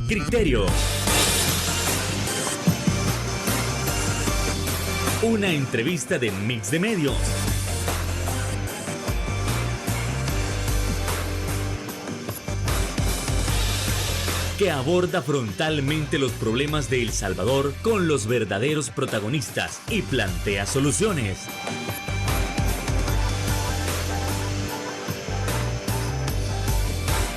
Criterios. Una entrevista de Mix de Medios. Que aborda frontalmente los problemas de El Salvador con los verdaderos protagonistas y plantea soluciones.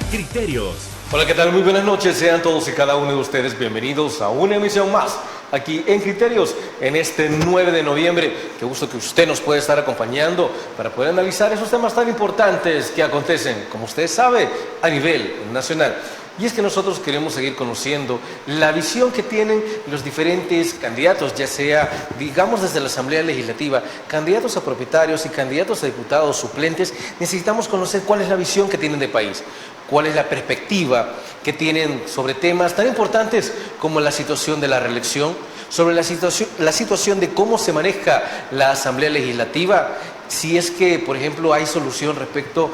Criterios. Hola, ¿qué tal? Muy buenas noches. Sean todos y cada uno de ustedes bienvenidos a una emisión más aquí en Criterios en este 9 de noviembre. Qué gusto que usted nos puede estar acompañando para poder analizar esos temas tan importantes que acontecen, como usted sabe, a nivel nacional. Y es que nosotros queremos seguir conociendo la visión que tienen los diferentes candidatos, ya sea, digamos, desde la Asamblea Legislativa, candidatos a propietarios y candidatos a diputados suplentes. Necesitamos conocer cuál es la visión que tienen de país, cuál es la perspectiva que tienen sobre temas tan importantes como la situación de la reelección, sobre la situación de cómo se maneja la Asamblea Legislativa, si es que, por ejemplo, hay solución respecto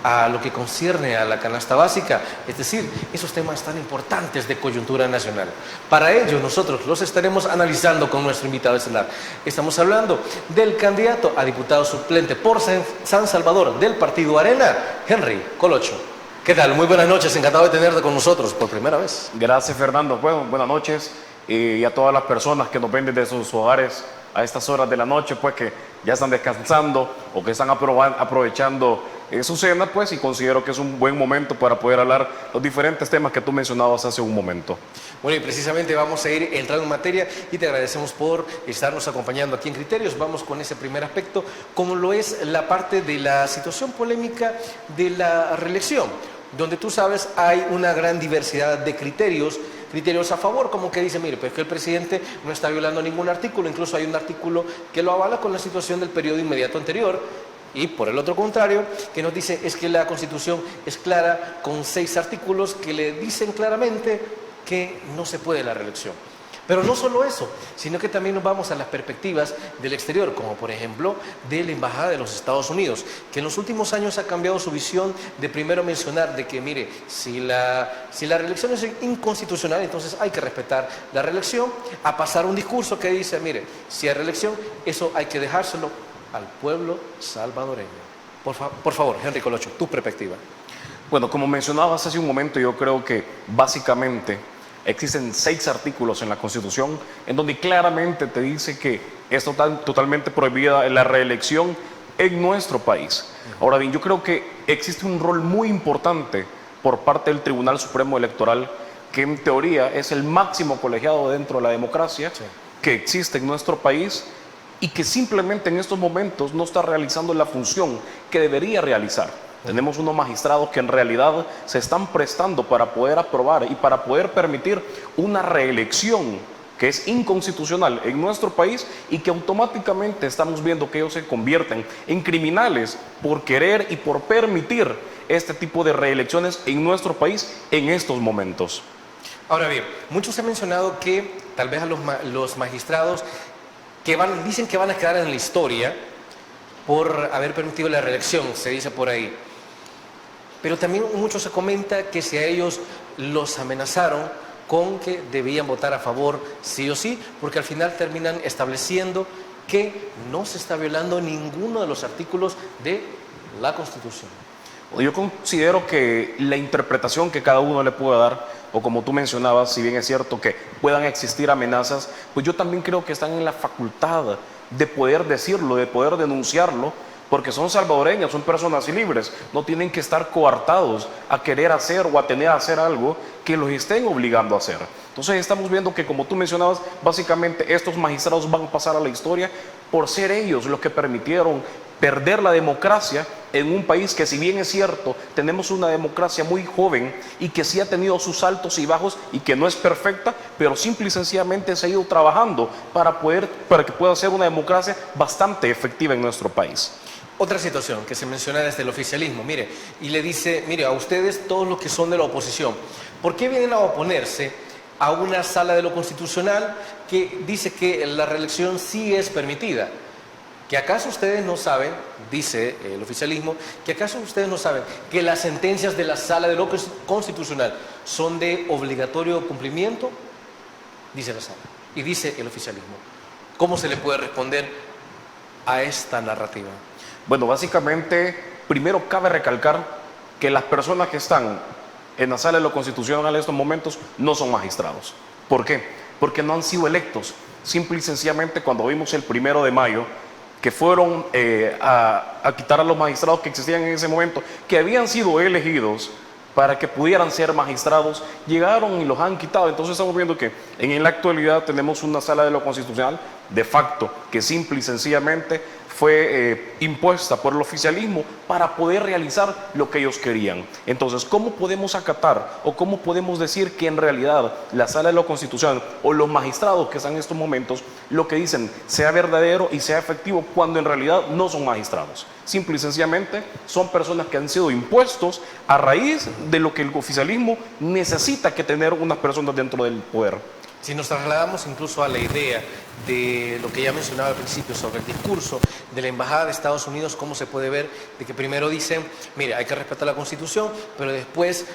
a lo que concierne a la canasta básica, es decir, esos temas tan importantes de coyuntura nacional. Para ello, nosotros los estaremos analizando con nuestro invitado estelar. Estamos hablando del candidato a diputado suplente por San Salvador del Partido Arena, Henry Colocho. ¿Qué tal? Muy buenas noches, encantado de tenerte con nosotros por primera vez. Gracias, Fernando. Bueno, buenas noches y a todas las personas que nos ven desde sus hogares a estas horas de la noche, pues que ya están descansando o que están aprovechando su cena, pues, y considero que es un buen momento para poder hablar los diferentes temas que tú mencionabas hace un momento. Bueno, y precisamente vamos a ir entrando en materia y te agradecemos por estarnos acompañando aquí en Criterios. Vamos con ese primer aspecto, como lo es la parte de la situación polémica de la reelección, donde tú sabes hay una gran diversidad de criterios a favor, como que dice, mire, pues que el presidente no está violando ningún artículo, incluso hay un artículo que lo avala con la situación del periodo inmediato anterior, y por el otro contrario, que nos dice es que la Constitución es clara con 6 artículos que le dicen claramente que no se puede la reelección. Pero no solo eso, sino que también nos vamos a las perspectivas del exterior, como por ejemplo de la Embajada de los Estados Unidos, que en los últimos años ha cambiado su visión de primero mencionar de que, mire, si la reelección es inconstitucional, entonces hay que respetar la reelección, a pasar un discurso que dice, mire, si hay reelección, eso hay que dejárselo al pueblo salvadoreño. Por favor, Henry Colocho, tu perspectiva. Bueno, como mencionabas hace un momento, yo creo que básicamente existen 6 artículos en la Constitución en donde claramente te dice que es totalmente prohibida la reelección en nuestro país. Ahora bien, yo creo que existe un rol muy importante por parte del Tribunal Supremo Electoral, que en teoría es el máximo colegiado dentro de la democracia que existe en nuestro país y que simplemente en estos momentos no está realizando la función que debería realizar. Tenemos unos magistrados que en realidad se están prestando para poder aprobar y para poder permitir una reelección que es inconstitucional en nuestro país y que automáticamente estamos viendo que ellos se convierten en criminales por querer y por permitir este tipo de reelecciones en nuestro país en estos momentos. Ahora bien, muchos han mencionado que tal vez a los magistrados que dicen que van a quedar en la historia por haber permitido la reelección, se dice por ahí. Pero también mucho se comenta que si a ellos los amenazaron con que debían votar a favor sí o sí, porque al final terminan estableciendo que no se está violando ninguno de los artículos de la Constitución. Yo considero que la interpretación que cada uno le pueda dar, o como tú mencionabas, si bien es cierto que puedan existir amenazas, pues yo también creo que están en la facultad de poder decirlo, de poder denunciarlo, porque son salvadoreños, son personas libres, no tienen que estar coartados a querer hacer o a tener a hacer algo que los estén obligando a hacer. Entonces estamos viendo que, como tú mencionabas, básicamente estos magistrados van a pasar a la historia por ser ellos los que permitieron perder la democracia en un país que, si bien es cierto, tenemos una democracia muy joven y que sí ha tenido sus altos y bajos y que no es perfecta, pero simple y sencillamente se ha ido trabajando para que pueda ser una democracia bastante efectiva en nuestro país. Otra situación que se menciona desde el oficialismo, mire, y le dice, mire, a ustedes todos los que son de la oposición, ¿por qué vienen a oponerse a una sala de lo constitucional que dice que la reelección sí es permitida? ¿Que acaso ustedes no saben, dice el oficialismo, que acaso ustedes no saben que las sentencias de la Sala de lo Constitucional son de obligatorio cumplimiento? Dice la Sala y dice el oficialismo. ¿Cómo se le puede responder a esta narrativa? Bueno, básicamente, primero cabe recalcar que las personas que están en la Sala de lo Constitucional en estos momentos no son magistrados. ¿Por qué? Porque no han sido electos. Simple y sencillamente, cuando vimos el 1 de mayo, que fueron a quitar a los magistrados que existían en ese momento, que habían sido elegidos para que pudieran ser magistrados, llegaron y los han quitado. Entonces estamos viendo que en la actualidad tenemos una Sala de lo Constitucional de facto, que simple y sencillamente fue impuesta por el oficialismo para poder realizar lo que ellos querían. Entonces, ¿cómo podemos acatar o cómo podemos decir que en realidad la Sala de lo Constitucional o los magistrados que están en estos momentos lo que dicen sea verdadero y sea efectivo cuando en realidad no son magistrados? Simple y sencillamente son personas que han sido impuestos a raíz de lo que el oficialismo necesita que tener unas personas dentro del poder. Si nos trasladamos incluso a la idea de lo que ya mencionaba al principio sobre el discurso de la Embajada de Estados Unidos, cómo se puede ver de que primero dicen, mire, hay que respetar la Constitución, pero después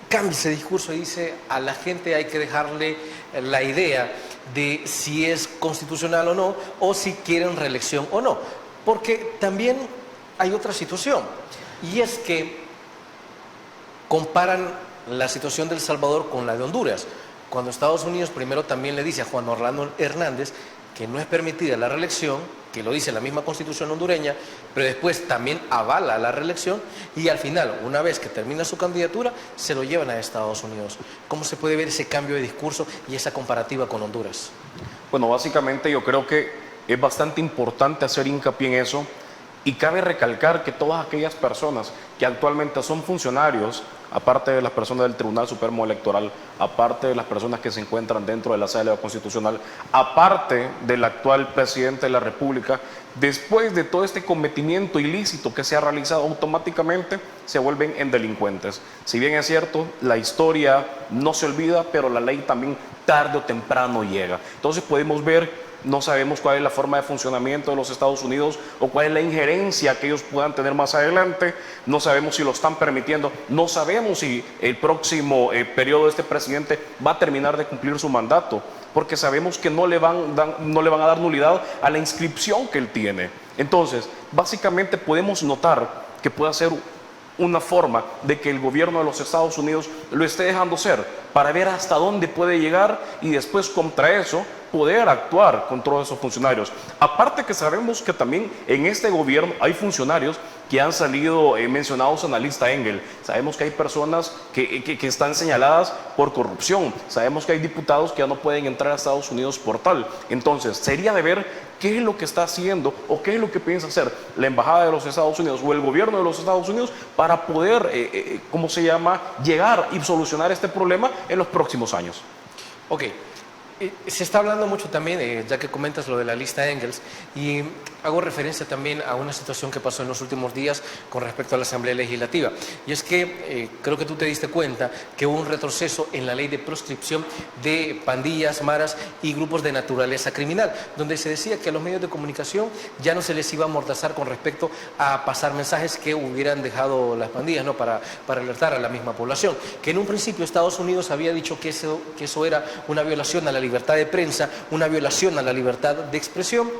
cambia ese discurso y dice a la gente hay que dejarle la idea de si es constitucional o no, o si quieren reelección o no. Porque también hay otra situación, y es que comparan la situación de El Salvador con la de Honduras. Cuando Estados Unidos primero también le dice a Juan Orlando Hernández que no es permitida la reelección, que lo dice la misma Constitución hondureña, pero después también avala la reelección y al final, una vez que termina su candidatura, se lo llevan a Estados Unidos. ¿Cómo se puede ver ese cambio de discurso y esa comparativa con Honduras? Bueno, básicamente yo creo que es bastante importante hacer hincapié en eso y cabe recalcar que todas aquellas personas que actualmente son funcionarios, aparte de las personas del Tribunal Supremo Electoral, aparte de las personas que se encuentran dentro de la Sala Constitucional, aparte del actual presidente de la República, después de todo este cometimiento ilícito que se ha realizado, automáticamente se vuelven en delincuentes. Si bien es cierto, la historia no se olvida, pero la ley también tarde o temprano llega. Entonces podemos ver, no sabemos cuál es la forma de funcionamiento de los Estados Unidos o cuál es la injerencia que ellos puedan tener más adelante. No sabemos si lo están permitiendo. No sabemos si el próximo periodo de este presidente va a terminar de cumplir su mandato, porque sabemos que no le van a dar nulidad a la inscripción que él tiene. Entonces, básicamente podemos notar que puede ser una forma de que el gobierno de los Estados Unidos lo esté dejando ser, para ver hasta dónde puede llegar y después contra eso poder actuar con todos esos funcionarios. Aparte que sabemos que también en este gobierno hay funcionarios que han salido mencionados en la lista Engel. Sabemos que hay personas que están señaladas por corrupción. Sabemos que hay diputados que ya no pueden entrar a Estados Unidos por tal. Entonces, sería de ver qué es lo que está haciendo o qué es lo que piensa hacer la Embajada de los Estados Unidos o el gobierno de los Estados Unidos para poder, llegar y solucionar este problema en los próximos años. Ok. Se está hablando mucho también, ya que comentas lo de la lista Engels, y hago referencia también a una situación que pasó en los últimos días con respecto a la Asamblea Legislativa. Y es que creo que tú te diste cuenta que hubo un retroceso en la ley de proscripción de pandillas, maras y grupos de naturaleza criminal, donde se decía que a los medios de comunicación ya no se les iba a amordazar con respecto a pasar mensajes que hubieran dejado las pandillas, ¿no? para alertar a la misma población. Que en un principio Estados Unidos había dicho que eso era una violación a la libertad de prensa, una violación a la libertad de expresión.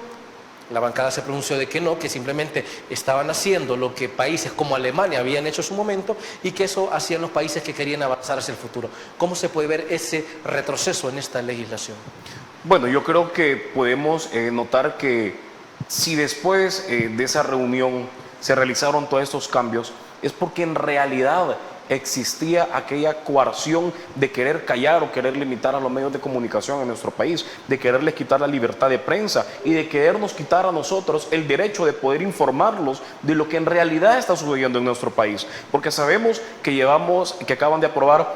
La bancada se pronunció de que no, que simplemente estaban haciendo lo que países como Alemania habían hecho en su momento y que eso hacían los países que querían avanzar hacia el futuro. ¿Cómo se puede ver ese retroceso en esta legislación? Bueno, yo creo que podemos notar que si después de esa reunión se realizaron todos estos cambios, es porque en realidad existía aquella coerción de querer callar o querer limitar a los medios de comunicación en nuestro país, de quererles quitar la libertad de prensa y de querernos quitar a nosotros el derecho de poder informarlos de lo que en realidad está sucediendo en nuestro país, porque sabemos que acaban de aprobar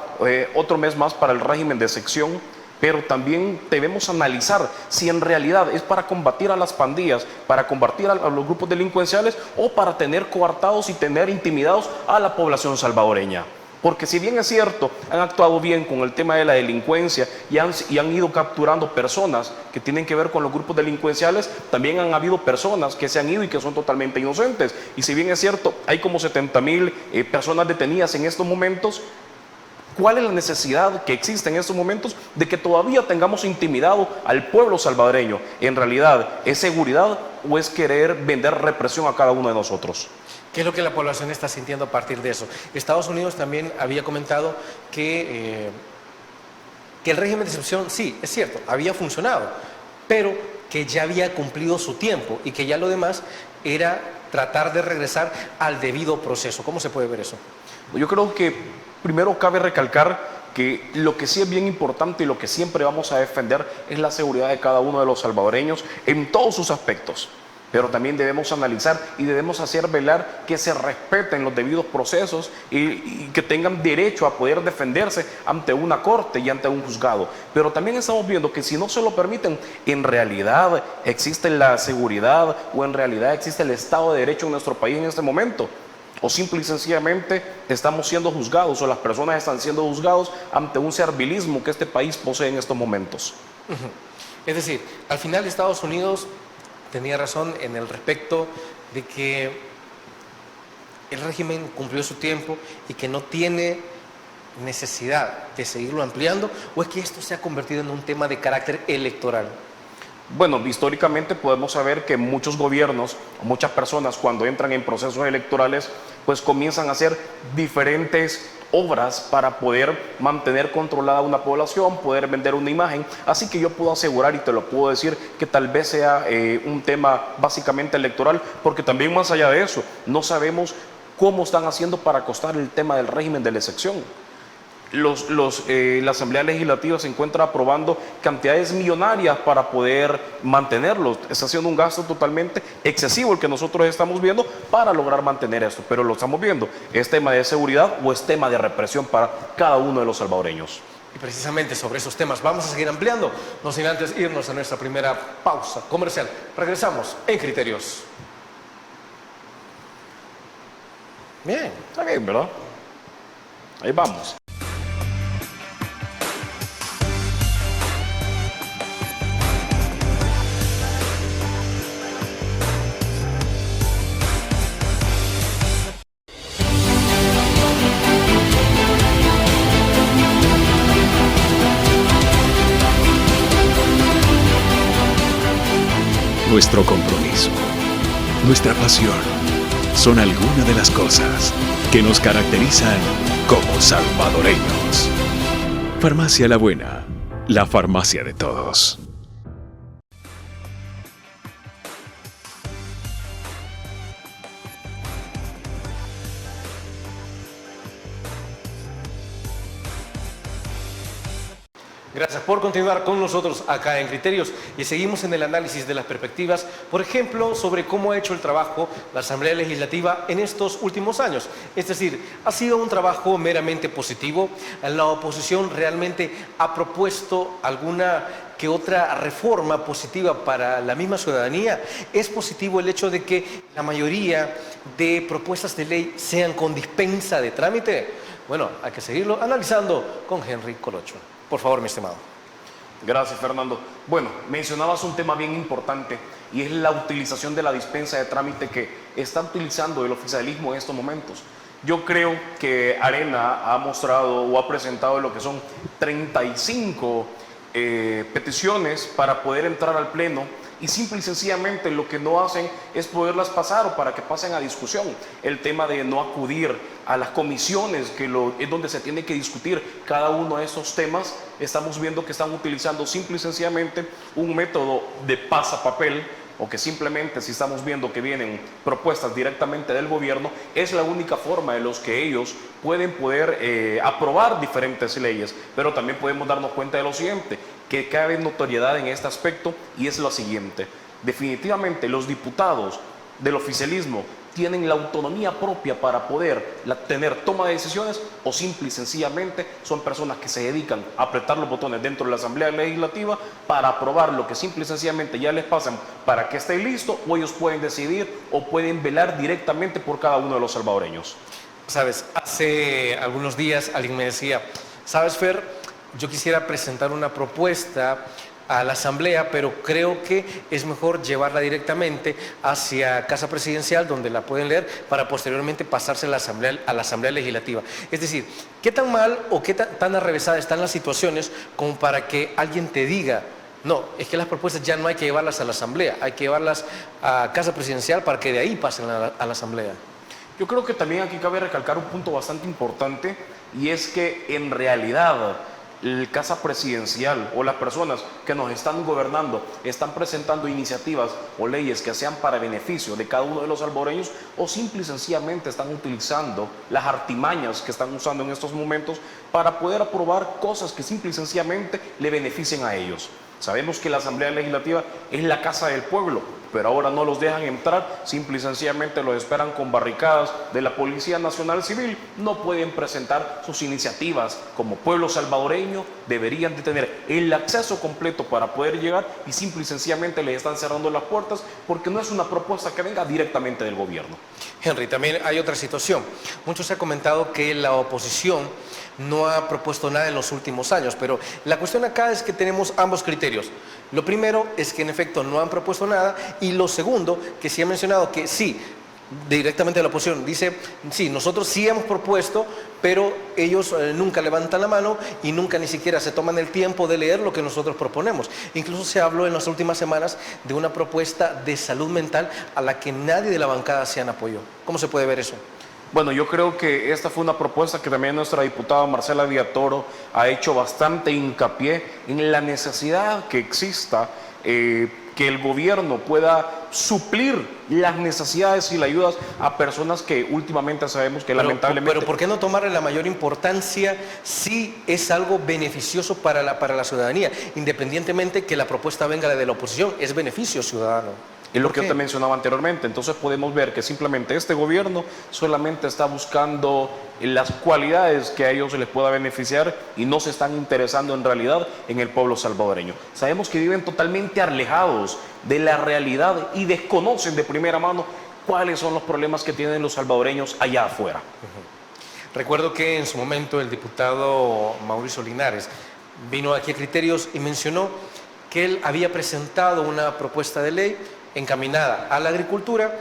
otro mes más para el régimen de sección, pero también debemos analizar si en realidad es para combatir a las pandillas, para combatir a los grupos delincuenciales o para tener coartados y tener intimidados a la población salvadoreña. Porque si bien es cierto, han actuado bien con el tema de la delincuencia y han ido capturando personas que tienen que ver con los grupos delincuenciales, también han habido personas que se han ido y que son totalmente inocentes. Y si bien es cierto, hay como 70.000 personas detenidas en estos momentos, ¿cuál es la necesidad que existe en estos momentos de que todavía tengamos intimidado al pueblo salvadoreño? ¿En realidad es seguridad o es querer vender represión a cada uno de nosotros? ¿Qué es lo que la población está sintiendo a partir de eso? Estados Unidos también había comentado que el régimen de excepción, sí, es cierto, había funcionado, pero que ya había cumplido su tiempo y que ya lo demás era tratar de regresar al debido proceso. ¿Cómo se puede ver eso? Yo creo que primero cabe recalcar que lo que sí es bien importante y lo que siempre vamos a defender es la seguridad de cada uno de los salvadoreños en todos sus aspectos. Pero también debemos analizar y debemos hacer velar que se respeten los debidos procesos y que tengan derecho a poder defenderse ante una corte y ante un juzgado. Pero también estamos viendo que si no se lo permiten, en realidad existe la seguridad o en realidad existe el Estado de Derecho en nuestro país en este momento. O simple y sencillamente estamos siendo juzgados o las personas están siendo juzgados ante un servilismo que este país posee en estos momentos. Es decir, al final Estados Unidos tenía razón en el respecto de que el régimen cumplió su tiempo y que no tiene necesidad de seguirlo ampliando, o es que esto se ha convertido en un tema de carácter electoral. Bueno, históricamente podemos saber que muchos gobiernos, muchas personas cuando entran en procesos electorales, pues comienzan a hacer diferentes obras para poder mantener controlada una población, poder vender una imagen. Así que yo puedo asegurar y te lo puedo decir que tal vez sea un tema básicamente electoral, porque también más allá de eso, no sabemos cómo están haciendo para acostar el tema del régimen de la excepción. La Asamblea Legislativa se encuentra aprobando cantidades millonarias para poder mantenerlo. Está haciendo un gasto totalmente excesivo el que nosotros estamos viendo para lograr mantener esto. Pero lo estamos viendo, ¿es tema de seguridad o es tema de represión para cada uno de los salvadoreños? Y precisamente sobre esos temas vamos a seguir ampliando, no sin antes irnos a nuestra primera pausa comercial. Regresamos en Criterios. Bien. Está bien, ¿verdad? Ahí vamos. Nuestro compromiso, nuestra pasión, son algunas de las cosas que nos caracterizan como salvadoreños. Farmacia La Buena, la farmacia de todos. Gracias por continuar con nosotros acá en Criterios y seguimos en el análisis de las perspectivas, por ejemplo, sobre cómo ha hecho el trabajo la Asamblea Legislativa en estos últimos años. Es decir, ha sido un trabajo meramente positivo. La oposición realmente ha propuesto alguna que otra reforma positiva para la misma ciudadanía. Es positivo el hecho de que la mayoría de propuestas de ley sean con dispensa de trámite. Bueno, hay que seguirlo analizando con Henry Colocho. Por favor, mi estimado. Gracias, Fernando. Bueno, mencionabas un tema bien importante y es la utilización de la dispensa de trámite que está utilizando el oficialismo en estos momentos. Yo creo que Arena ha mostrado o ha presentado lo que son 35 peticiones para poder entrar al pleno y simple y sencillamente lo que no hacen es poderlas pasar o para que pasen a discusión. El tema de no acudir a las comisiones, que es donde se tiene que discutir cada uno de esos temas, estamos viendo que están utilizando simple y sencillamente un método de pasapapel, o que simplemente si estamos viendo que vienen propuestas directamente del gobierno, es la única forma de los que ellos pueden poder aprobar diferentes leyes. Pero también podemos darnos cuenta de lo siguiente, que cabe notoriedad en este aspecto, y es lo siguiente: definitivamente los diputados del oficialismo tienen la autonomía propia para poder tener toma de decisiones, o simple y sencillamente son personas que se dedican a apretar los botones dentro de la Asamblea Legislativa para aprobar lo que simple y sencillamente ya les pasan para que esté listo, o ellos pueden decidir o pueden velar directamente por cada uno de los salvadoreños. Sabes, hace algunos días alguien me decía, sabes, Fer, yo quisiera presentar una propuesta a la Asamblea, pero creo que es mejor llevarla directamente hacia Casa Presidencial, donde la pueden leer, para posteriormente pasarse a la Asamblea Legislativa. Es decir, ¿qué tan mal o qué tan arrevesadas están las situaciones como para que alguien te diga, no, es que las propuestas ya no hay que llevarlas a la Asamblea, hay que llevarlas a Casa Presidencial para que de ahí pasen a la Asamblea? Yo creo que también aquí cabe recalcar un punto bastante importante, y es que en realidad el Casa Presidencial o las personas que nos están gobernando están presentando iniciativas o leyes que sean para beneficio de cada uno de los salvadoreños, o simple y sencillamente están utilizando las artimañas que están usando en estos momentos para poder aprobar cosas que simple y sencillamente le beneficien a ellos. Sabemos que la Asamblea Legislativa es la casa del pueblo, pero ahora no los dejan entrar, simple y sencillamente los esperan con barricadas de la Policía Nacional Civil. No pueden presentar sus iniciativas como pueblo salvadoreño, deberían de tener el acceso completo para poder llegar, y simple y sencillamente les están cerrando las puertas porque no es una propuesta que venga directamente del gobierno. Henry, también hay otra situación. Mucho se ha comentado que la oposición no ha propuesto nada en los últimos años, pero la cuestión acá es que tenemos ambos criterios. Lo primero es que en efecto no han propuesto nada, y lo segundo, que sí ha mencionado que sí, directamente de la oposición, dice, sí, nosotros sí hemos propuesto, pero ellos nunca levantan la mano y nunca ni siquiera se toman el tiempo de leer lo que nosotros proponemos. Incluso se habló en las últimas semanas de una propuesta de salud mental a la que nadie de la bancada se han apoyado. ¿Cómo se puede ver eso? Bueno, yo creo que esta fue una propuesta que también nuestra diputada Marcela Villatoro ha hecho bastante hincapié en la necesidad que exista, que el gobierno pueda suplir las necesidades y las ayudas a personas que últimamente sabemos que lamentablemente... Pero ¿por qué no tomarle la mayor importancia si es algo beneficioso para la ciudadanía? Independientemente que la propuesta venga de la oposición, es beneficio ciudadano. Es lo que yo te mencionaba anteriormente. Entonces podemos ver que simplemente este gobierno solamente está buscando las cualidades que a ellos les pueda beneficiar, y no se están interesando en realidad en el pueblo salvadoreño. Sabemos que viven totalmente alejados de la realidad y desconocen de primera mano cuáles son los problemas que tienen los salvadoreños allá afuera. Recuerdo que en su momento el diputado Mauricio Linares vino aquí a Criterios y mencionó que él había presentado una propuesta de ley encaminada a la agricultura.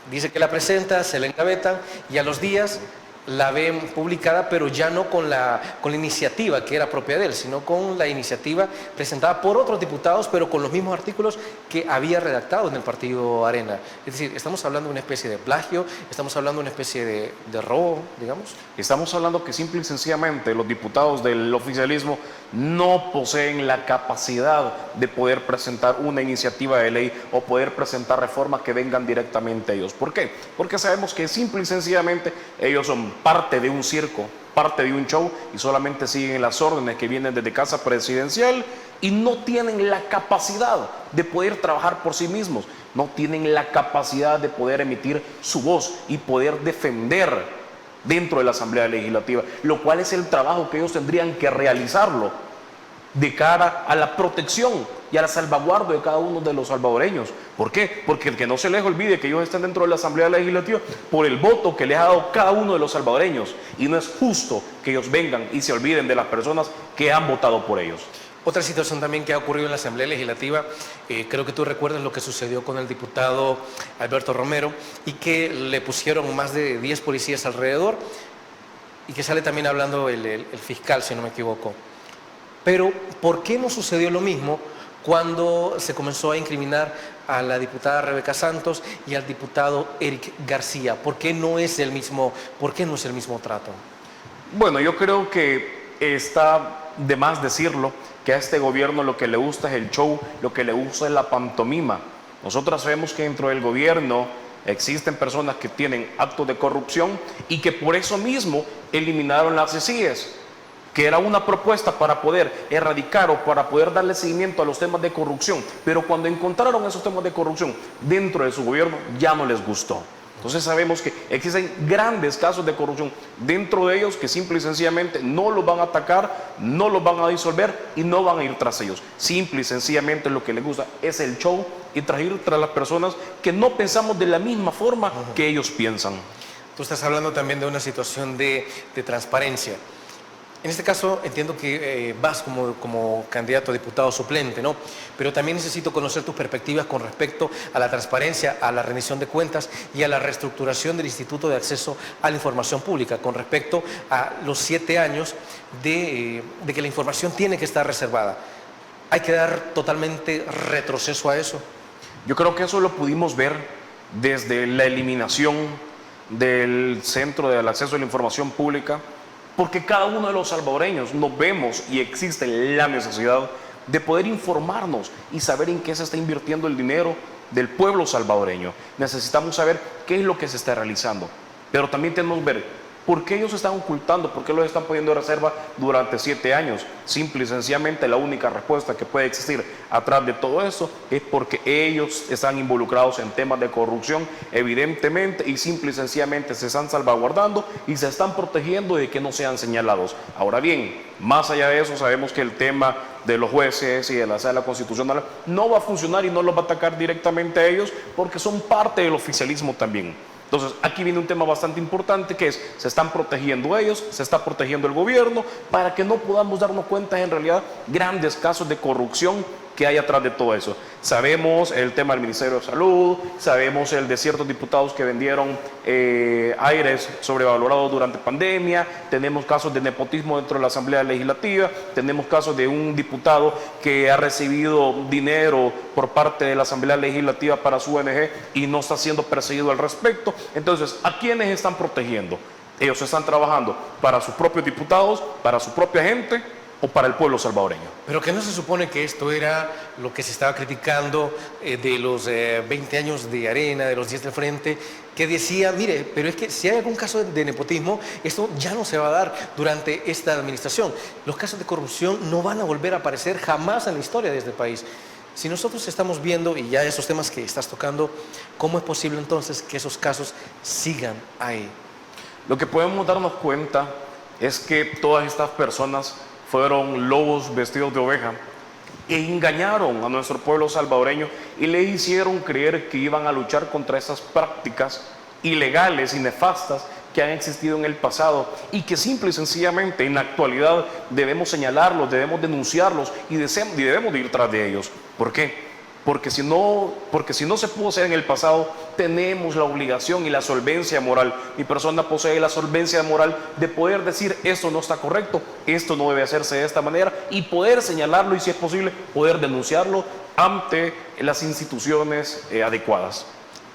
Dice que la presenta, se la engavetan y a los días la ven publicada, pero ya no con la iniciativa que era propia de él, sino con la iniciativa presentada por otros diputados, pero con los mismos artículos que había redactado en el partido Arena. Es decir, estamos hablando de una especie de plagio, estamos hablando de una especie de robo, digamos. Estamos hablando que simple y sencillamente los diputados del oficialismo no poseen la capacidad de poder presentar una iniciativa de ley o poder presentar reformas que vengan directamente a ellos. ¿Por qué? Porque sabemos que simple y sencillamente ellos son parte de un circo, parte de un show, y solamente siguen las órdenes que vienen desde Casa Presidencial, y no tienen la capacidad de poder trabajar por sí mismos, no tienen la capacidad de poder emitir su voz y poder defender dentro de la Asamblea Legislativa, lo cual es el trabajo que ellos tendrían que realizarlo de cara a la protección y a la salvaguarda de cada uno de los salvadoreños. ¿Por qué? Porque el que no se les olvide que ellos están dentro de la Asamblea Legislativa por el voto que les ha dado cada uno de los salvadoreños, y no es justo que ellos vengan y se olviden de las personas que han votado por ellos. Otra situación también que ha ocurrido en la Asamblea Legislativa, creo que tú recuerdas lo que sucedió con el diputado Alberto Romero, y que le pusieron más de 10 policías alrededor, y que sale también hablando el fiscal, si no me equivoco. Pero, ¿por qué no sucedió lo mismo cuando se comenzó a incriminar a la diputada Rebeca Santos y al diputado Eric García? ¿Por qué no es el mismo trato? Bueno, yo creo que está de más decirlo, que a este gobierno lo que le gusta es el show, lo que le gusta es la pantomima. Nosotros sabemos que dentro del gobierno existen personas que tienen actos de corrupción y que por eso mismo eliminaron las CECIES, que era una propuesta para poder erradicar o para poder darle seguimiento a los temas de corrupción, pero cuando encontraron esos temas de corrupción dentro de su gobierno ya no les gustó. Entonces sabemos que existen grandes casos de corrupción dentro de ellos, que simple y sencillamente no los van a atacar, no los van a disolver y no van a ir tras ellos. Simple y sencillamente lo que les gusta es el show y ir tras las personas que no pensamos de la misma forma que ellos piensan. Tú estás hablando también de una situación de transparencia. En este caso entiendo que vas como candidato a diputado suplente, ¿no? Pero también necesito conocer tus perspectivas con respecto a la transparencia, a la rendición de cuentas y a la reestructuración del Instituto de Acceso a la Información Pública con respecto a los 7 años de que la información tiene que estar reservada. ¿Hay que dar totalmente retroceso a eso? Yo creo que eso lo pudimos ver desde la eliminación del Centro del Acceso a la Información Pública, porque cada uno de los salvadoreños nos vemos y existe la necesidad de poder informarnos y saber en qué se está invirtiendo el dinero del pueblo salvadoreño. Necesitamos saber qué es lo que se está realizando, pero también tenemos que ver por qué ellos están ocultando, por qué los están poniendo de reserva durante 7 años. Simple y sencillamente la única respuesta que puede existir atrás de todo eso es porque ellos están involucrados en temas de corrupción, evidentemente, y simple y sencillamente se están salvaguardando y se están protegiendo de que no sean señalados. Ahora bien, más allá de eso, sabemos que el tema de los jueces y de la Sala Constitucional no va a funcionar y no los va a atacar directamente a ellos porque son parte del oficialismo también. Entonces, aquí viene un tema bastante importante que es, se están protegiendo ellos, se está protegiendo el gobierno para que no podamos darnos cuenta en realidad grandes casos de corrupción que hay atrás de todo eso. Sabemos el tema del Ministerio de Salud, sabemos el de ciertos diputados que vendieron aires sobrevalorados durante pandemia, tenemos casos de nepotismo dentro de la Asamblea Legislativa, tenemos casos de un diputado que ha recibido dinero por parte de la Asamblea Legislativa para su ONG y no está siendo perseguido al respecto. Entonces, ¿a quiénes están protegiendo? Ellos están trabajando para sus propios diputados, para su propia gente, o para el pueblo salvadoreño. Pero que no se supone que esto era lo que se estaba criticando de los 20 años de Arena, de los 10 del Frente, que decía, mire, pero es que si hay algún caso de nepotismo, esto ya no se va a dar durante esta administración. Los casos de corrupción no van a volver a aparecer jamás en la historia de este país. Si nosotros estamos viendo, y ya esos temas que estás tocando, ¿cómo es posible entonces que esos casos sigan ahí? Lo que podemos darnos cuenta es que todas estas personas fueron lobos vestidos de oveja e engañaron a nuestro pueblo salvadoreño y le hicieron creer que iban a luchar contra esas prácticas ilegales y nefastas que han existido en el pasado y que simple y sencillamente en la actualidad debemos señalarlos, debemos denunciarlos y debemos de ir tras de ellos. ¿Por qué? Porque si no se pudo hacer en el pasado, tenemos la obligación y la solvencia moral. Mi persona posee la solvencia moral de poder decir esto no está correcto, esto no debe hacerse de esta manera y poder señalarlo y si es posible poder denunciarlo ante las instituciones adecuadas.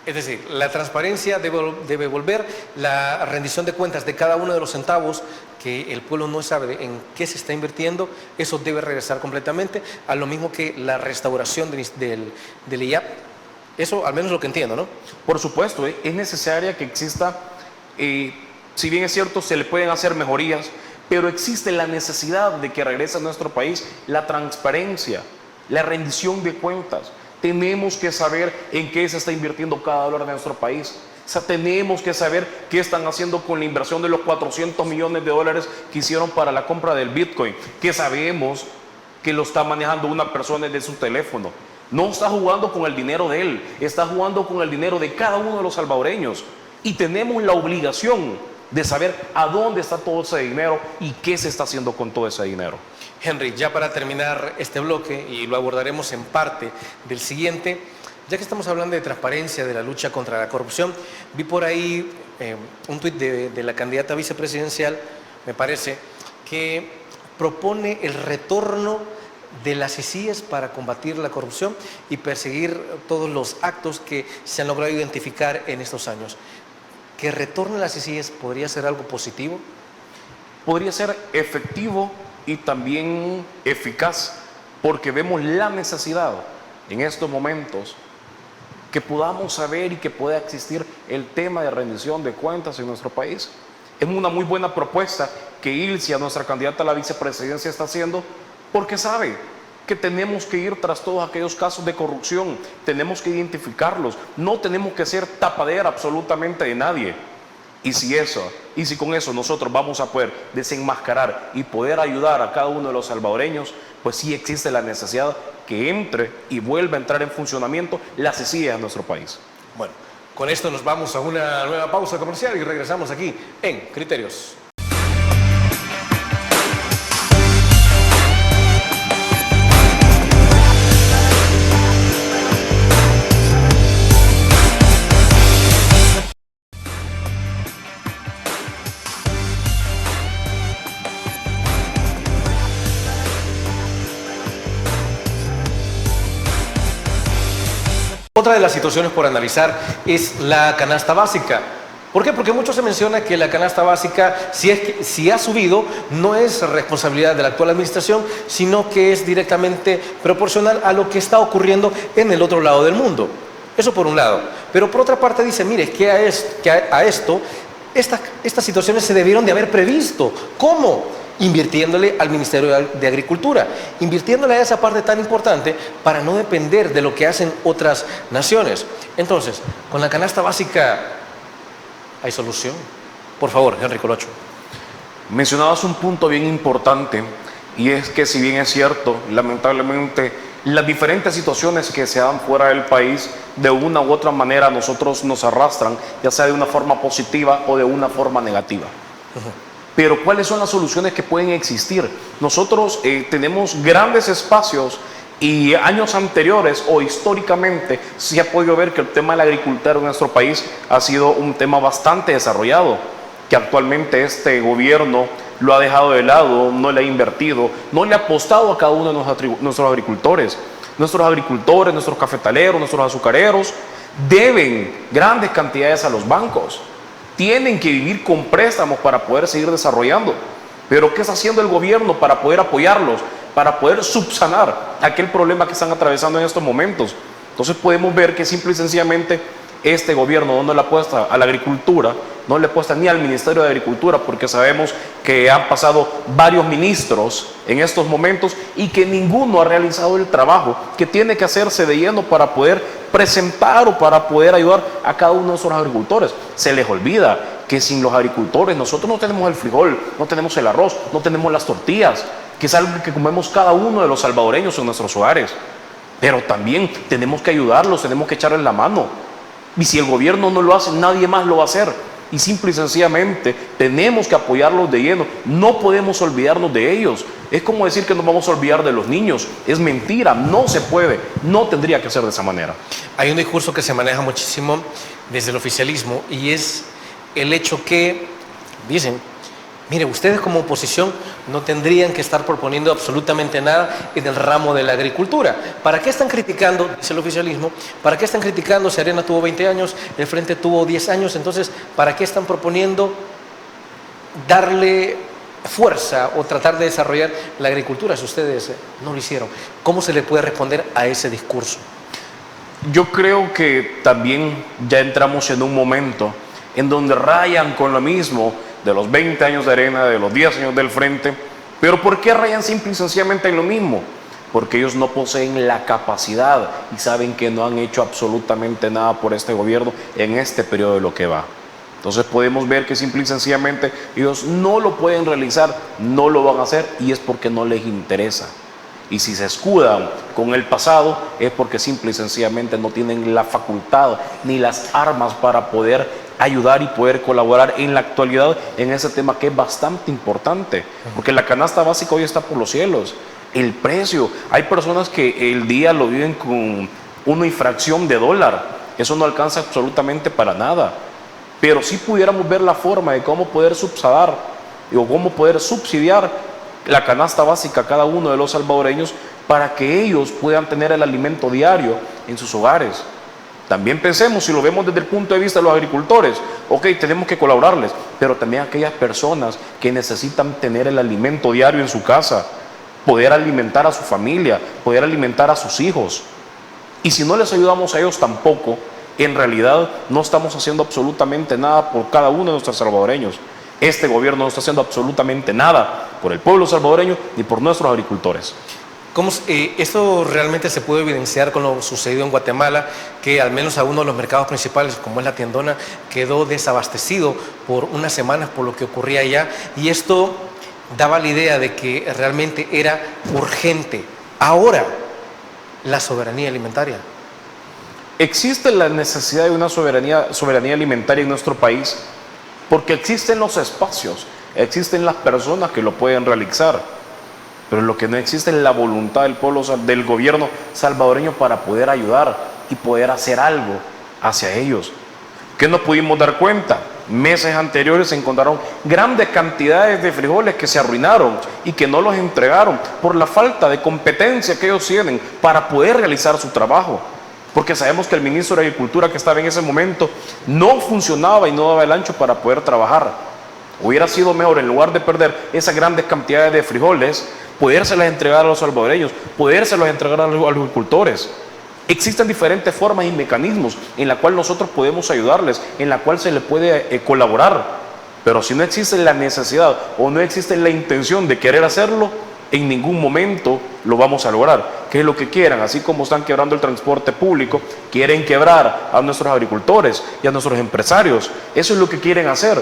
Es decir, la transparencia debe volver, la rendición de cuentas de cada uno de los centavos que el pueblo no sabe en qué se está invirtiendo, eso debe regresar completamente, a lo mismo que la restauración del IAP. Eso al menos lo que entiendo, ¿no? Por supuesto, es necesaria que exista, si bien es cierto, se le pueden hacer mejorías, pero existe la necesidad de que regrese a nuestro país la transparencia, la rendición de cuentas. Tenemos que saber en qué se está invirtiendo cada dólar de nuestro país. O sea, tenemos que saber qué están haciendo con la inversión de los 400 millones de dólares que hicieron para la compra del Bitcoin, que sabemos que lo está manejando una persona desde su teléfono. No está jugando con el dinero de él, está jugando con el dinero de cada uno de los salvadoreños. Y tenemos la obligación de saber a dónde está todo ese dinero y qué se está haciendo con todo ese dinero. Henry, ya para terminar este bloque, y lo abordaremos en parte del siguiente, ya que estamos hablando de transparencia, de la lucha contra la corrupción, vi por ahí un tuit de la candidata vicepresidencial, me parece, que propone el retorno de las CICIES para combatir la corrupción y perseguir todos los actos que se han logrado identificar en estos años. ¿Que retorne las CICIES podría ser algo positivo? Podría ser efectivo y también eficaz, porque vemos la necesidad en estos momentos que podamos saber y que pueda existir el tema de rendición de cuentas en nuestro país. Es una muy buena propuesta que Ilcia, nuestra candidata a la vicepresidencia, está haciendo, porque sabe que tenemos que ir tras todos aquellos casos de corrupción, tenemos que identificarlos, no tenemos que ser tapadera absolutamente de nadie. Y si con eso nosotros vamos a poder desenmascarar y poder ayudar a cada uno de los salvadoreños, pues sí existe la necesidad que entre y vuelva a entrar en funcionamiento la CICIES en nuestro país. Bueno, Con esto nos vamos a una nueva pausa comercial y regresamos aquí en Criterios. Otra de las situaciones por analizar es la canasta básica. ¿Por qué? Porque mucho se menciona que la canasta básica, si ha subido, no es responsabilidad de la actual administración, sino que es directamente proporcional a lo que está ocurriendo en el otro lado del mundo. Eso por un lado. Pero por otra parte dice, mire, que a esto, estas situaciones se debieron de haber previsto. ¿Cómo? Invirtiéndole al Ministerio de Agricultura, invirtiéndole a esa parte tan importante para no depender de lo que hacen otras naciones. Entonces, con la canasta básica, ¿hay solución? Por favor, Henry Colocho. Mencionabas un punto bien importante, y es que si bien es cierto, lamentablemente, las diferentes situaciones que se dan fuera del país, de una u otra manera a nosotros nos arrastran, ya sea de una forma positiva o de una forma negativa. Pero ¿cuáles son las soluciones que pueden existir? Nosotros tenemos grandes espacios y años anteriores o históricamente se ha podido ver que el tema de la agricultura en nuestro país ha sido un tema bastante desarrollado, que actualmente este gobierno lo ha dejado de lado, no le ha invertido, no le ha apostado a cada uno de nuestros agricultores. Nuestros agricultores, nuestros cafetaleros, nuestros azucareros deben grandes cantidades a los bancos. Tienen que vivir con préstamos para poder seguir desarrollando. Pero ¿qué está haciendo el gobierno para poder apoyarlos? Para poder subsanar aquel problema que están atravesando en estos momentos. Entonces podemos ver que simple y sencillamente este gobierno no le apuesta a la agricultura, no le apuesta ni al Ministerio de Agricultura, porque sabemos que han pasado varios ministros en estos momentos y que ninguno ha realizado el trabajo que tiene que hacerse de lleno para poder presentar o para poder ayudar a cada uno de nuestros agricultores. Se les olvida que sin los agricultores nosotros no tenemos el frijol, no tenemos el arroz, no tenemos las tortillas, que es algo que comemos cada uno de los salvadoreños en nuestros hogares. Pero también tenemos que ayudarlos, tenemos que echarles la mano. Y si el gobierno no lo hace, nadie más lo va a hacer. Y simple y sencillamente tenemos que apoyarlos de lleno. No podemos olvidarnos de ellos. Es como decir que nos vamos a olvidar de los niños. Es mentira, no se puede. No tendría que ser de esa manera. Hay un discurso que se maneja muchísimo desde el oficialismo y es el hecho que dicen, mire, ustedes como oposición no tendrían que estar proponiendo absolutamente nada en el ramo de la agricultura. ¿Para qué están criticando, dice el oficialismo, para qué están criticando si Arena tuvo 20 años, el Frente tuvo 10 años? Entonces, ¿para qué están proponiendo darle fuerza o tratar de desarrollar la agricultura si ustedes no lo hicieron? ¿Cómo se le puede responder a ese discurso? Yo creo que también ya entramos en un momento en donde rayan con lo mismo de los 20 años de Arena, de los 10 años del Frente. ¿Pero por qué rayan simple y sencillamente en lo mismo? Porque ellos no poseen la capacidad y saben que no han hecho absolutamente nada por este gobierno en este periodo de lo que va. Entonces podemos ver que simple y sencillamente ellos no lo pueden realizar, no lo van a hacer, y es porque no les interesa. Y si se escudan con el pasado es porque simple y sencillamente no tienen la facultad ni las armas para poder ayudar y poder colaborar en la actualidad en ese tema que es bastante importante, porque la canasta básica hoy está por los cielos. El precio, hay personas que el día lo viven con una infracción de dólar, eso no alcanza absolutamente para nada, pero si pudiéramos ver la forma de cómo poder subsanar o cómo poder subsidiar la canasta básica a cada uno de los salvadoreños para que ellos puedan tener el alimento diario en sus hogares. También pensemos, si lo vemos desde el punto de vista de los agricultores, ok, tenemos que colaborarles, pero también aquellas personas que necesitan tener el alimento diario en su casa, poder alimentar a su familia, poder alimentar a sus hijos. Y si no les ayudamos a ellos tampoco, en realidad no estamos haciendo absolutamente nada por cada uno de nuestros salvadoreños. Este gobierno no está haciendo absolutamente nada por el pueblo salvadoreño ni por nuestros agricultores. Esto realmente se puede evidenciar con lo sucedido en Guatemala, que al menos a uno de los mercados principales, como es la Tiendona, quedó desabastecido por unas semanas por lo que ocurría allá, y esto daba la idea de que realmente era urgente ahora la soberanía alimentaria. Existe la necesidad de una soberanía alimentaria en nuestro país porque existen los espacios, existen las personas que lo pueden realizar, pero lo que no existe es la voluntad del pueblo, del gobierno salvadoreño para poder ayudar y poder hacer algo hacia ellos. ¿Qué nos pudimos dar cuenta? Meses anteriores se encontraron grandes cantidades de frijoles que se arruinaron y que no los entregaron por la falta de competencia que ellos tienen para poder realizar su trabajo. Porque sabemos que el ministro de Agricultura que estaba en ese momento no funcionaba y no daba el ancho para poder trabajar. Hubiera sido mejor, en lugar de perder esas grandes cantidades de frijoles, podérselas entregar a los salvadoreños, podérselas entregar a los agricultores. Existen diferentes formas y mecanismos en la cual nosotros podemos ayudarles, en la cual se les puede colaborar. Pero si no existe la necesidad o no existe la intención de querer hacerlo, en ningún momento lo vamos a lograr. ¿Qué es lo que quieran? Así como están quebrando el transporte público, quieren quebrar a nuestros agricultores y a nuestros empresarios. Eso es lo que quieren hacer.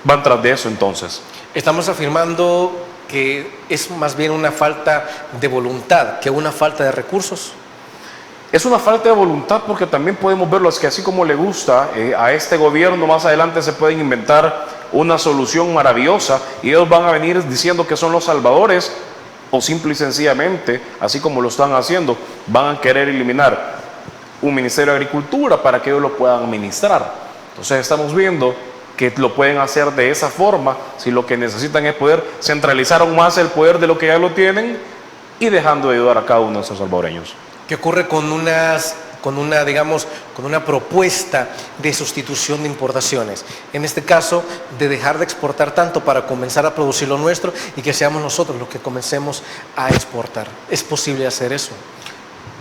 Van tras de eso entonces. Estamos afirmando que es más bien una falta de voluntad que una falta de recursos. Es una falta de voluntad porque también podemos verlo, es que así como le gusta a este gobierno, más adelante se pueden inventar una solución maravillosa y ellos van a venir diciendo que son los salvadores, o simple y sencillamente, así como lo están haciendo, van a querer eliminar un Ministerio de Agricultura para que ellos lo puedan administrar. Entonces estamos viendo que lo pueden hacer de esa forma, si lo que necesitan es poder centralizar aún más el poder de lo que ya lo tienen y dejando de ayudar a cada uno de esos salvadoreños. ¿Qué ocurre con una propuesta de sustitución de importaciones? En este caso, de dejar de exportar tanto para comenzar a producir lo nuestro y que seamos nosotros los que comencemos a exportar. ¿Es posible hacer eso?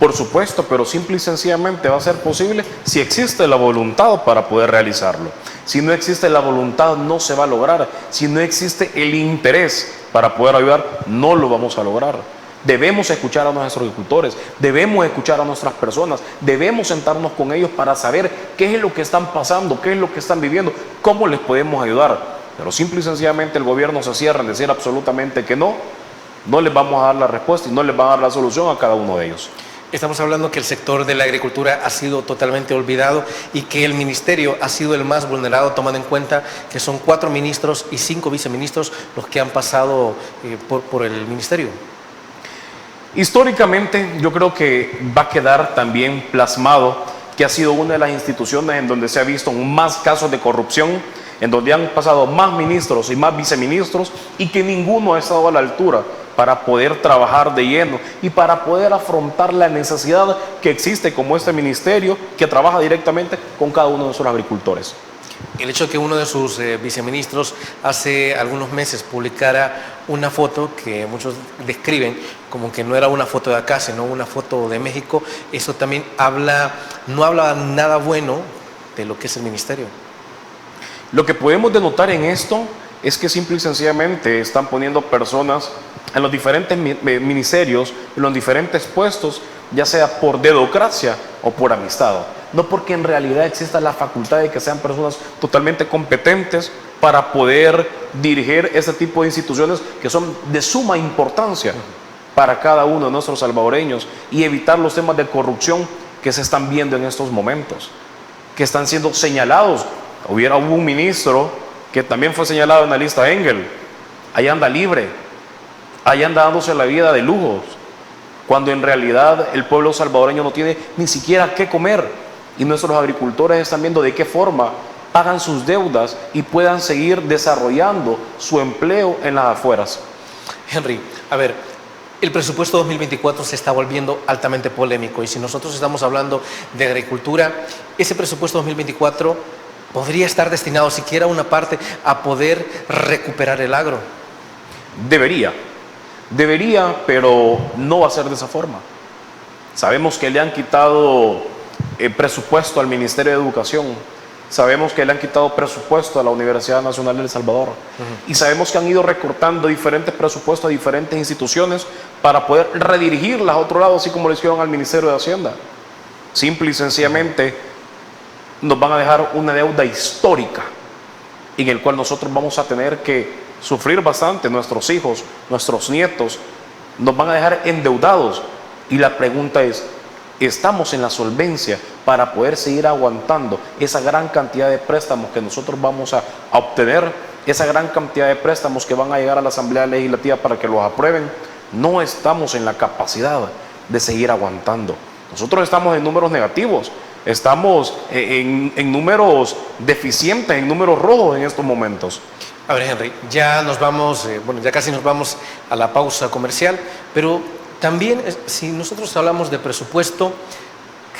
Por supuesto, pero simple y sencillamente va a ser posible si existe la voluntad para poder realizarlo. Si no existe la voluntad, no se va a lograr. Si no existe el interés para poder ayudar, no lo vamos a lograr. Debemos escuchar a nuestros agricultores, debemos escuchar a nuestras personas, debemos sentarnos con ellos para saber qué es lo que están pasando, qué es lo que están viviendo, cómo les podemos ayudar. Pero simple y sencillamente el gobierno se cierra en decir absolutamente que no les vamos a dar la respuesta y no les va a dar la solución a cada uno de ellos. Estamos hablando que el sector de la agricultura ha sido totalmente olvidado y que el ministerio ha sido el más vulnerado, tomando en cuenta que son 4 ministros y 5 viceministros los que han pasado por el ministerio. Históricamente yo creo que va a quedar también plasmado que ha sido una de las instituciones en donde se ha visto más casos de corrupción, en donde han pasado más ministros y más viceministros y que ninguno ha estado a la altura para poder trabajar de lleno y para poder afrontar la necesidad que existe como este ministerio que trabaja directamente con cada uno de sus agricultores. El hecho de que uno de sus viceministros hace algunos meses publicara una foto que muchos describen como que no era una foto de acá, sino una foto de México, eso también no habla nada bueno de lo que es el ministerio. Lo que podemos denotar en esto es que simple y sencillamente están poniendo personas en los diferentes ministerios, en los diferentes puestos, ya sea por dedocracia o por amistad. No porque en realidad exista la facultad de que sean personas totalmente competentes para poder dirigir este tipo de instituciones que son de suma importancia para cada uno de nuestros salvadoreños y evitar los temas de corrupción que se están viendo en estos momentos, que están siendo señalados. Hubo un ministro que también fue señalado en la lista Engel, ahí anda libre, ahí anda dándose la vida de lujos, cuando en realidad el pueblo salvadoreño no tiene ni siquiera qué comer. Y nuestros agricultores están viendo de qué forma pagan sus deudas y puedan seguir desarrollando su empleo en las afueras. Henry, a ver, el presupuesto 2024 se está volviendo altamente polémico y si nosotros estamos hablando de agricultura, ese presupuesto 2024 podría estar destinado siquiera una parte a poder recuperar el agro. Debería, pero no va a ser de esa forma. Sabemos que le han quitado presupuesto al Ministerio de Educación, sabemos que le han quitado presupuesto a la Universidad Nacional de El Salvador y sabemos que han ido recortando diferentes presupuestos a diferentes instituciones para poder redirigirlas a otro lado, así como lo hicieron al Ministerio de Hacienda. Simple y sencillamente nos van a dejar una deuda histórica en el cual nosotros vamos a tener que sufrir bastante, nuestros hijos, nuestros nietos nos van a dejar endeudados y la pregunta es, estamos en la solvencia para poder seguir aguantando esa gran cantidad de préstamos que nosotros vamos a obtener, esa gran cantidad de préstamos que van a llegar a la Asamblea Legislativa para que los aprueben. No estamos en la capacidad de seguir aguantando. Nosotros estamos en números negativos, estamos en números deficientes, en números rojos en estos momentos. A ver, Henry, ya nos vamos, ya casi nos vamos a la pausa comercial, pero también si nosotros hablamos de presupuesto,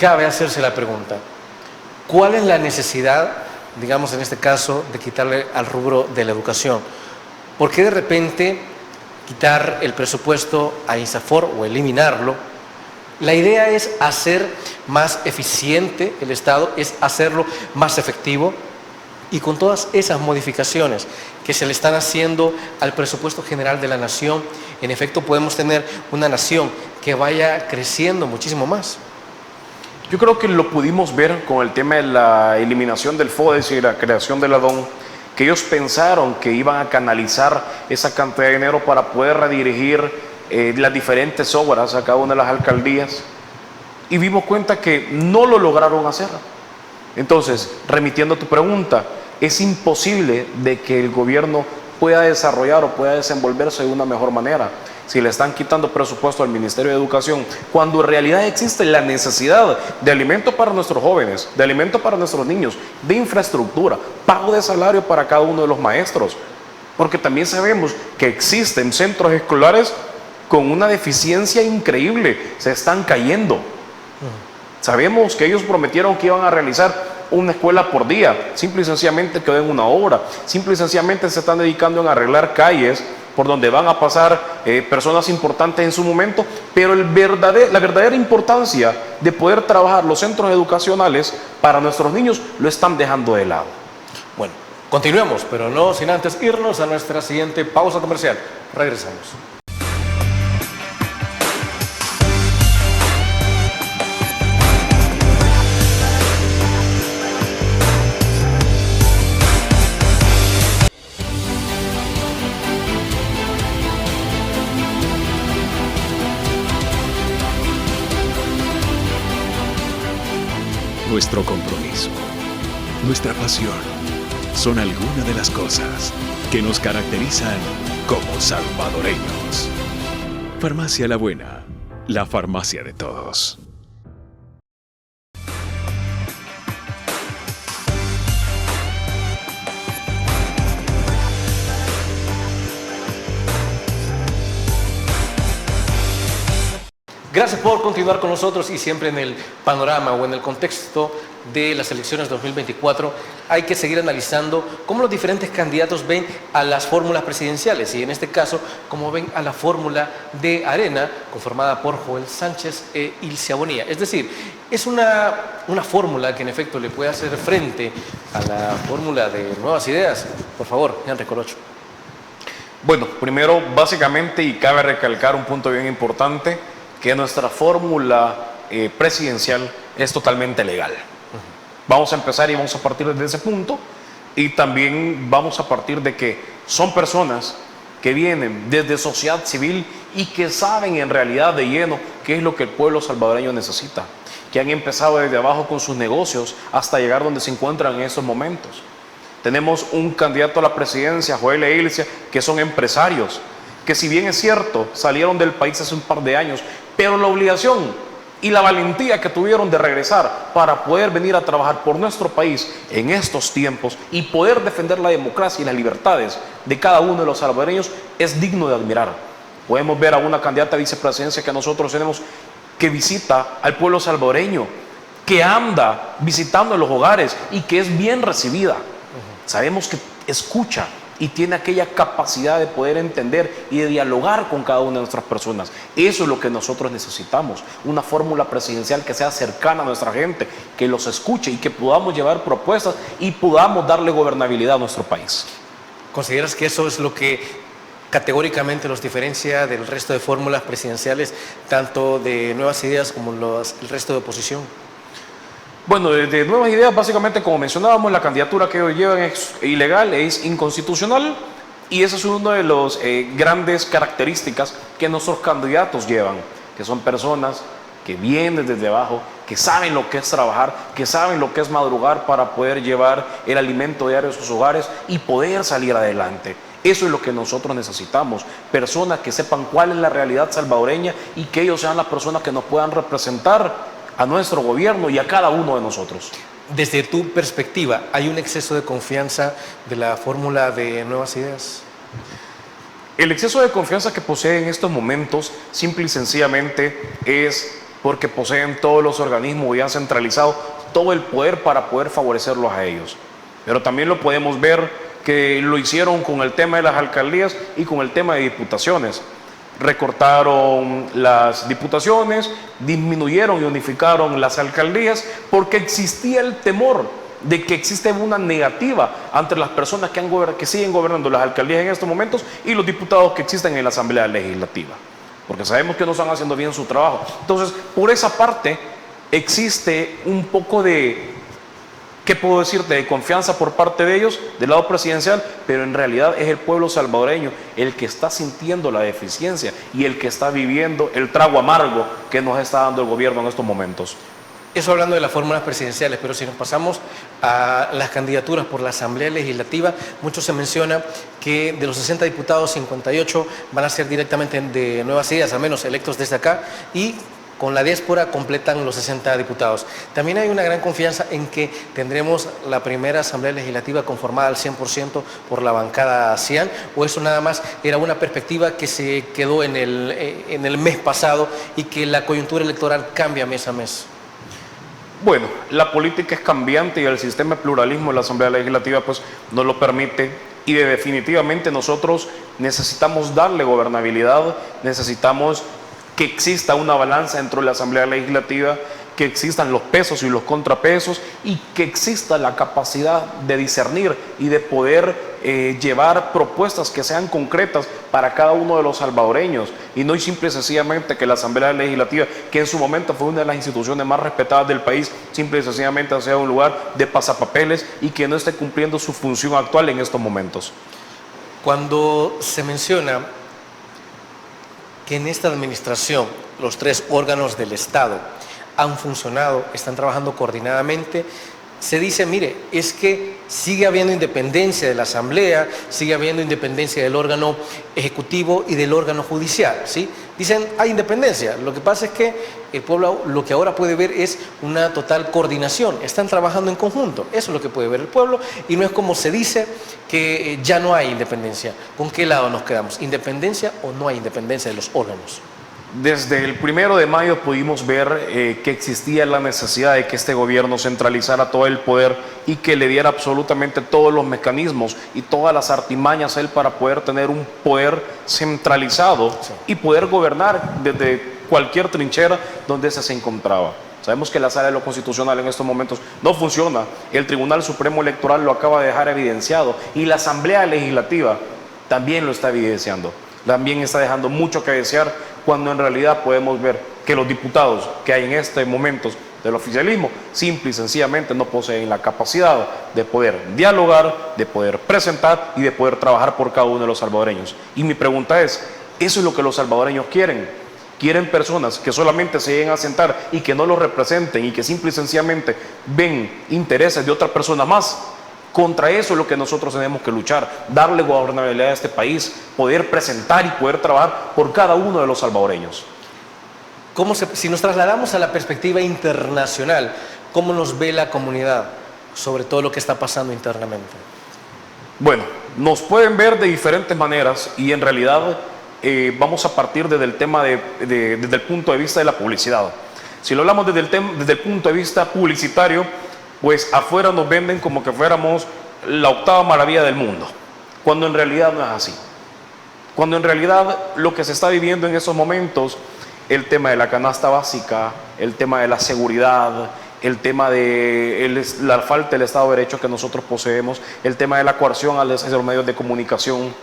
cabe hacerse la pregunta, ¿cuál es la necesidad, digamos en este caso, de quitarle al rubro de la educación? ¿Por qué de repente quitar el presupuesto a INSAFOR o eliminarlo? La idea es hacer más eficiente el Estado, es hacerlo más efectivo, y con todas esas modificaciones que se le están haciendo al presupuesto general de la nación, en efecto podemos tener una nación que vaya creciendo muchísimo más. Yo creo que lo pudimos ver con el tema de la eliminación del FODES y la creación de la DON, que ellos pensaron que iban a canalizar esa cantidad de dinero para poder redirigir las diferentes obras a cada una de las alcaldías, y vimos cuenta que no lo lograron hacer. Entonces, remitiendo a tu pregunta, es imposible de que el gobierno pueda desarrollar o pueda desenvolverse de una mejor manera si le están quitando presupuesto al Ministerio de Educación, cuando en realidad existe la necesidad de alimento para nuestros jóvenes, de alimento para nuestros niños, de infraestructura, pago de salario para cada uno de los maestros, porque también sabemos que existen centros escolares con una deficiencia increíble, se están cayendo. Sabemos que ellos prometieron que iban a realizar una escuela por día, simple y sencillamente quedó en una obra, simple y sencillamente se están dedicando en arreglar calles por donde van a pasar personas importantes en su momento, pero la verdadera importancia de poder trabajar los centros educacionales para nuestros niños lo están dejando de lado. Bueno, continuemos, pero no sin antes irnos a nuestra siguiente pausa comercial. Regresamos. Nuestro compromiso, nuestra pasión, son algunas de las cosas que nos caracterizan como salvadoreños. Farmacia La Buena, la farmacia de todos. Gracias por continuar con nosotros, y siempre en el panorama o en el contexto de las elecciones 2024 hay que seguir analizando cómo los diferentes candidatos ven a las fórmulas presidenciales, y en este caso cómo ven a la fórmula de Arena conformada por Joel Sánchez e Ilcia Bonilla. Es decir, es una fórmula que en efecto le puede hacer frente a la fórmula de Nuevas Ideas. Por favor, Henry Corocho. Bueno, primero, básicamente, y cabe recalcar un punto bien importante, que nuestra fórmula presidencial es totalmente legal. Vamos a empezar y vamos a partir desde ese punto, y también vamos a partir de que son personas que vienen desde sociedad civil y que saben en realidad de lleno qué es lo que el pueblo salvadoreño necesita, que han empezado desde abajo con sus negocios hasta llegar donde se encuentran en estos momentos. Tenemos un candidato a la presidencia, Joel e Ilcia, que son empresarios, que si bien es cierto, salieron del país hace un par de años, pero la obligación y la valentía que tuvieron de regresar para poder venir a trabajar por nuestro país en estos tiempos y poder defender la democracia y las libertades de cada uno de los salvadoreños es digno de admirar. Podemos ver a una candidata a vicepresidencia que nosotros tenemos, que visita al pueblo salvadoreño, que anda visitando los hogares y que es bien recibida. Sabemos que escucha y tiene aquella capacidad de poder entender y de dialogar con cada una de nuestras personas. Eso es lo que nosotros necesitamos, una fórmula presidencial que sea cercana a nuestra gente, que los escuche y que podamos llevar propuestas y podamos darle gobernabilidad a nuestro país. ¿Consideras que eso es lo que categóricamente los diferencia del resto de fórmulas presidenciales, tanto de Nuevas Ideas como el resto de oposición? Bueno, de Nuevas Ideas, básicamente, como mencionábamos, la candidatura que hoy llevan es ilegal, es inconstitucional, y esa es una de las grandes características que nuestros candidatos llevan, que son personas que vienen desde abajo, que saben lo que es trabajar, que saben lo que es madrugar para poder llevar el alimento diario a sus hogares y poder salir adelante. Eso es lo que nosotros necesitamos, personas que sepan cuál es la realidad salvadoreña y que ellos sean las personas que nos puedan representar a nuestro gobierno y a cada uno de nosotros. Desde tu perspectiva, ¿hay un exceso de confianza de la fórmula de Nuevas Ideas? El exceso de confianza que poseen en estos momentos, simple y sencillamente, es porque poseen todos los organismos y han centralizado todo el poder para poder favorecerlos a ellos. Pero también lo podemos ver que lo hicieron con el tema de las alcaldías y con el tema de diputaciones. Recortaron las diputaciones, disminuyeron y unificaron las alcaldías porque existía el temor de que existe una negativa entre las personas que siguen gobernando las alcaldías en estos momentos y los diputados que existen en la Asamblea Legislativa, porque sabemos que no están haciendo bien su trabajo. Entonces, por esa parte, existe un poco de, ¿qué puedo decirte?, de confianza por parte de ellos, del lado presidencial, pero en realidad es el pueblo salvadoreño el que está sintiendo la deficiencia y el que está viviendo el trago amargo que nos está dando el gobierno en estos momentos. Eso hablando de las fórmulas presidenciales, pero si nos pasamos a las candidaturas por la Asamblea Legislativa, mucho se menciona que de los 60 diputados, 58 van a ser directamente de Nuevas Ideas, al menos electos desde acá, y con la diáspora completan los 60 diputados. También hay una gran confianza en que tendremos la primera Asamblea Legislativa conformada al 100% por la bancada CIAN, o eso nada más era una perspectiva que se quedó en el mes pasado y que la coyuntura electoral cambia mes a mes. Bueno, la política es cambiante y el sistema de pluralismo de la Asamblea Legislativa pues no lo permite, y definitivamente nosotros necesitamos darle gobernabilidad, necesitamos que exista una balanza dentro de la Asamblea Legislativa, que existan los pesos y los contrapesos y que exista la capacidad de discernir y de poder llevar propuestas que sean concretas para cada uno de los salvadoreños, y no simple y sencillamente que la Asamblea Legislativa, que en su momento fue una de las instituciones más respetadas del país, simple y sencillamente sea un lugar de pasapapeles y que no esté cumpliendo su función actual en estos momentos. Cuando se menciona que en esta administración los tres órganos del Estado han funcionado, están trabajando coordinadamente, se dice, mire, es que sigue habiendo independencia de la Asamblea, sigue habiendo independencia del órgano ejecutivo y del órgano judicial, ¿sí? Dicen, hay independencia, lo que pasa es que el pueblo lo que ahora puede ver es una total coordinación, están trabajando en conjunto, eso es lo que puede ver el pueblo, y no es como se dice que ya no hay independencia. ¿Con qué lado nos quedamos? ¿Independencia o no hay independencia de los órganos? Desde el 1 de mayo pudimos ver que existía la necesidad de que este gobierno centralizara todo el poder y que le diera absolutamente todos los mecanismos y todas las artimañas a él para poder tener un poder centralizado y poder gobernar desde cualquier trinchera donde se encontraba. Sabemos que la Sala de lo Constitucional en estos momentos no funciona, el Tribunal Supremo Electoral lo acaba de dejar evidenciado y la Asamblea Legislativa también lo está evidenciando. También está dejando mucho que desear, cuando en realidad podemos ver que los diputados que hay en estos momentos del oficialismo simple y sencillamente no poseen la capacidad de poder dialogar, de poder presentar y de poder trabajar por cada uno de los salvadoreños. Y mi pregunta es, ¿eso es lo que los salvadoreños quieren? ¿Quieren personas que solamente se lleguen a sentar y que no los representen y que simple y sencillamente ven intereses de otra persona más? Contra eso es lo que nosotros tenemos que luchar, darle gobernabilidad a este país, poder presentar y poder trabajar por cada uno de los salvadoreños. Si nos trasladamos a la perspectiva internacional, ¿cómo nos ve la comunidad sobre todo lo que está pasando internamente? Bueno, nos pueden ver de diferentes maneras y en realidad vamos a partir desde el tema desde el punto de vista de la publicidad. Si lo hablamos desde el punto de vista publicitario, pues afuera nos venden como que fuéramos la octava maravilla del mundo, cuando en realidad no es así. Cuando en realidad lo que se está viviendo en esos momentos, el tema de la canasta básica, el tema de la seguridad, el tema de la falta del Estado de Derecho que nosotros poseemos, el tema de la coerción a los medios de comunicación,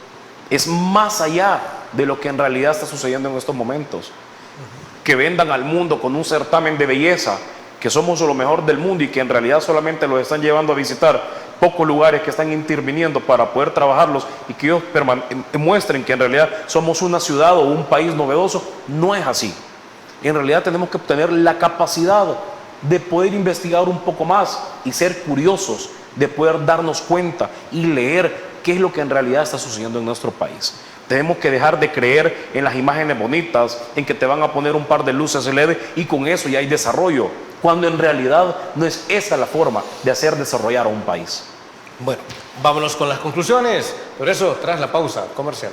es más allá de lo que en realidad está sucediendo en estos momentos. Que vendan al mundo con un certamen de belleza, que somos lo mejor del mundo y que en realidad solamente los están llevando a visitar pocos lugares que están interviniendo para poder trabajarlos y que ellos muestren que en realidad somos una ciudad o un país novedoso, no es así. En realidad tenemos que tener la capacidad de poder investigar un poco más y ser curiosos, de poder darnos cuenta y leer qué es lo que en realidad está sucediendo en nuestro país. Tenemos que dejar de creer en las imágenes bonitas, en que te van a poner un par de luces LED y con eso ya hay desarrollo, cuando en realidad no es esa la forma de hacer desarrollar a un país. Bueno, vámonos con las conclusiones, pero eso tras la pausa comercial.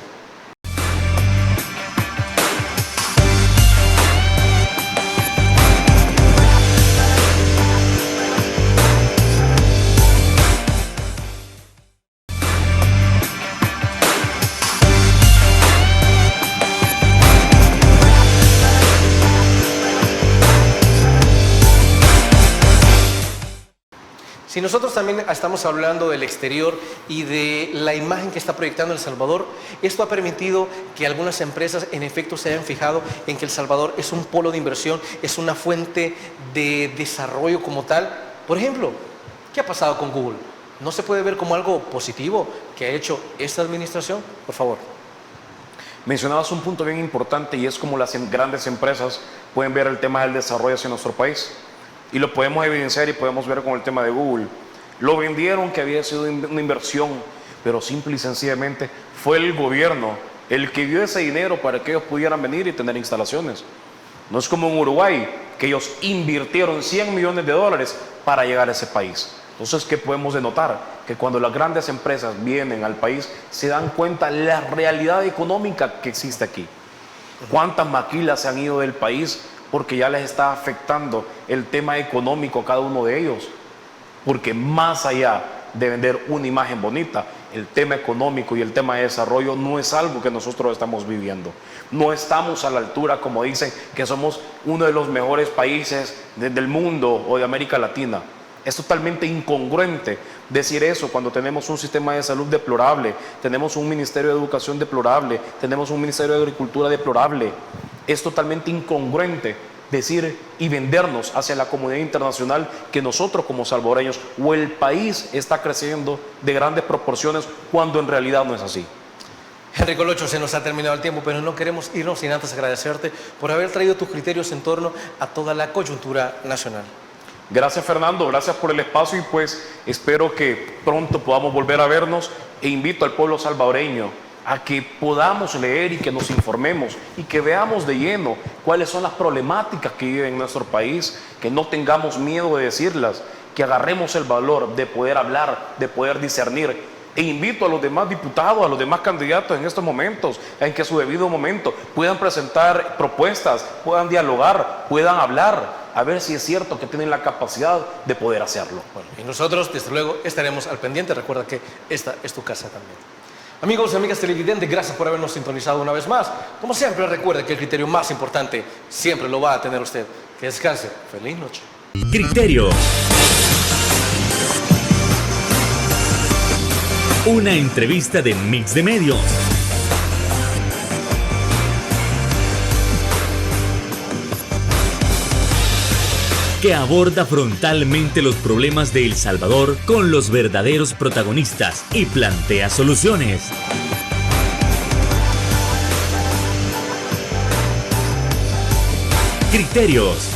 Si nosotros también estamos hablando del exterior y de la imagen que está proyectando El Salvador, esto ha permitido que algunas empresas en efecto se hayan fijado en que El Salvador es un polo de inversión, es una fuente de desarrollo como tal. Por ejemplo, ¿qué ha pasado con Google? ¿No se puede ver como algo positivo que ha hecho esta administración? Por favor. Mencionabas un punto bien importante y es como las grandes empresas pueden ver el tema del desarrollo hacia nuestro país. Y lo podemos evidenciar y podemos ver con el tema de Google. Lo vendieron que había sido una inversión, pero simple y sencillamente fue el gobierno el que dio ese dinero para que ellos pudieran venir y tener instalaciones. No es como en Uruguay, que ellos invirtieron $100 millones para llegar a ese país. Entonces, ¿qué podemos denotar? Que cuando las grandes empresas vienen al país, se dan cuenta de la realidad económica que existe aquí. ¿Cuántas maquilas se han ido del país porque ya les está afectando el tema económico a cada uno de ellos? Porque más allá de vender una imagen bonita, el tema económico y el tema de desarrollo no es algo que nosotros estamos viviendo. No estamos a la altura, como dicen, que somos uno de los mejores países del mundo o de América Latina. Es totalmente incongruente decir eso cuando tenemos un sistema de salud deplorable, tenemos un ministerio de educación deplorable, tenemos un ministerio de agricultura deplorable. Es totalmente incongruente decir y vendernos hacia la comunidad internacional que nosotros como salvadoreños o el país está creciendo de grandes proporciones cuando en realidad no es así. Henry Colocho, se nos ha terminado el tiempo, pero no queremos irnos sin antes agradecerte por haber traído tus criterios en torno a toda la coyuntura nacional. Gracias, Fernando, gracias por el espacio y pues espero que pronto podamos volver a vernos e invito al pueblo salvadoreño a que podamos leer y que nos informemos y que veamos de lleno cuáles son las problemáticas que vive en nuestro país, que no tengamos miedo de decirlas, que agarremos el valor de poder hablar, de poder discernir. E invito a los demás diputados, a los demás candidatos en estos momentos, en que a su debido momento puedan presentar propuestas, puedan dialogar, puedan hablar, a ver si es cierto que tienen la capacidad de poder hacerlo. Bueno, y nosotros, desde luego, estaremos al pendiente. Recuerda que esta es tu casa también. Amigos y amigas televidentes, gracias por habernos sintonizado una vez más. Como siempre, recuerde que el criterio más importante siempre lo va a tener usted. Que descanse. Feliz noche. Criterio. Una entrevista de Mix de Medios. Que aborda frontalmente los problemas de El Salvador con los verdaderos protagonistas y plantea soluciones. Criterios.